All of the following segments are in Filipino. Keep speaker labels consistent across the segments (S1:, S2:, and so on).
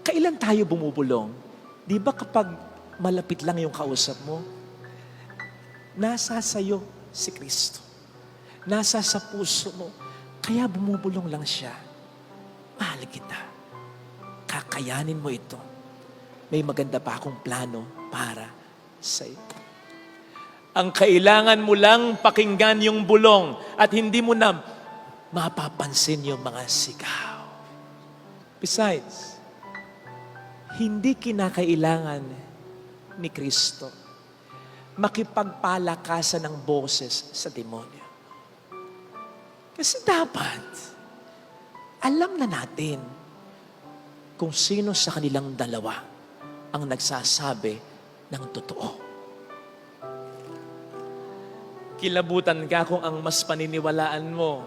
S1: Kailan tayo bumubulong? Di ba kapag malapit lang yung kausap mo, nasa sayo si Kristo. Nasa sa puso mo. Kaya bumubulong lang siya. Mahal kita. Kakayanin mo ito. May maganda pa akong plano para sa iyo. Ang kailangan mo lang pakinggan yung bulong at hindi mo na mapapansin yung mga sigaw. Besides, hindi kinakailangan ni Kristo makipagpalakasan ng boses sa demonyo. Kasi dapat, alam na natin kung sino sa kanilang dalawa ang nagsasabi ng totoo. Kilabutan ka kung ang mas paniniwalaan mo.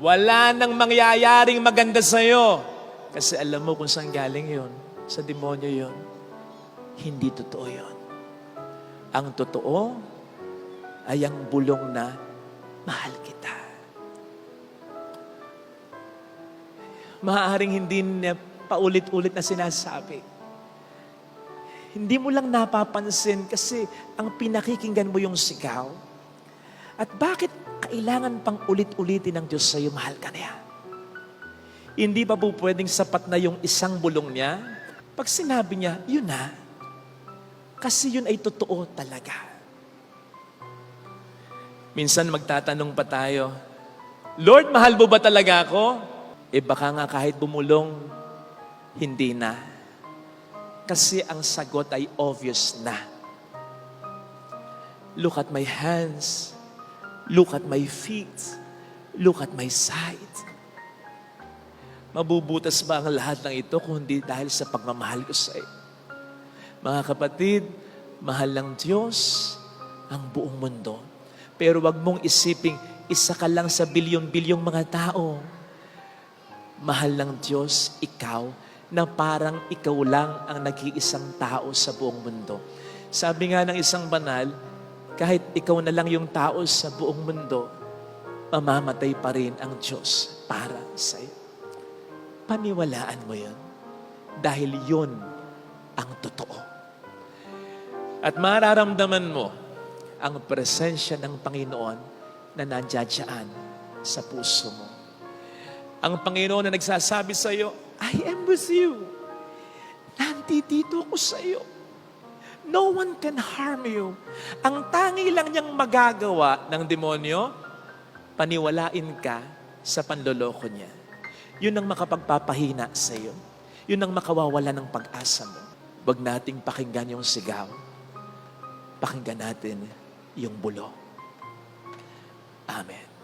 S1: Wala nang mangyayaring maganda sa'yo. Kasi alam mo kung saan galing yun. Sa demonyo yun. Hindi totoo yun. Ang totoo ay ang bulong na mahal kita. Maaaring hindi na paulit-ulit na sinasabi. Hindi mo lang napapansin kasi ang pinakikinggan mo yung sigaw. At bakit kailangan pang ulit-ulitin ng Diyos sa'yo, mahal ka niya? Hindi ba po pwedeng sapat na yung isang bulong niya? Pag sinabi niya, yun na. Kasi yun ay totoo talaga. Minsan magtatanong pa tayo, Lord, mahal mo ba talaga ako? Baka nga kahit bumulong, hindi na. Kasi ang sagot ay obvious na. Look at my hands. Look at my feet. Look at my side. Mabubutas ba ang lahat ng ito kung hindi dahil sa pagmamahal ko sa iyo? Mga kapatid, mahal ng Diyos ang buong mundo. Pero wag mong isiping isa ka lang sa bilyon-bilyong mga tao. Mahal ng Diyos, ikaw, na parang ikaw lang ang nag-iisang tao sa buong mundo. Sabi nga ng isang banal, kahit ikaw na lang yung tao sa buong mundo, mamamatay pa rin ang Diyos para sa iyo. Paniwalaan mo yun. Dahil yun ang totoo. At mararamdaman mo ang presensya ng Panginoon na nandiyan sa puso mo. Ang Panginoon na nagsasabi sa iyo, I am with you. Nandito ako sa iyo. No one can harm you. Ang tangi lang niyang magagawa ng demonyo, paniwalain ka sa panloloko niya. Yun ang makapagpapahina sa iyo. Yun ang makawawala ng pag-asa mo. Huwag nating pakinggan yung sigaw. Pakinggan natin yung bulong. Amen.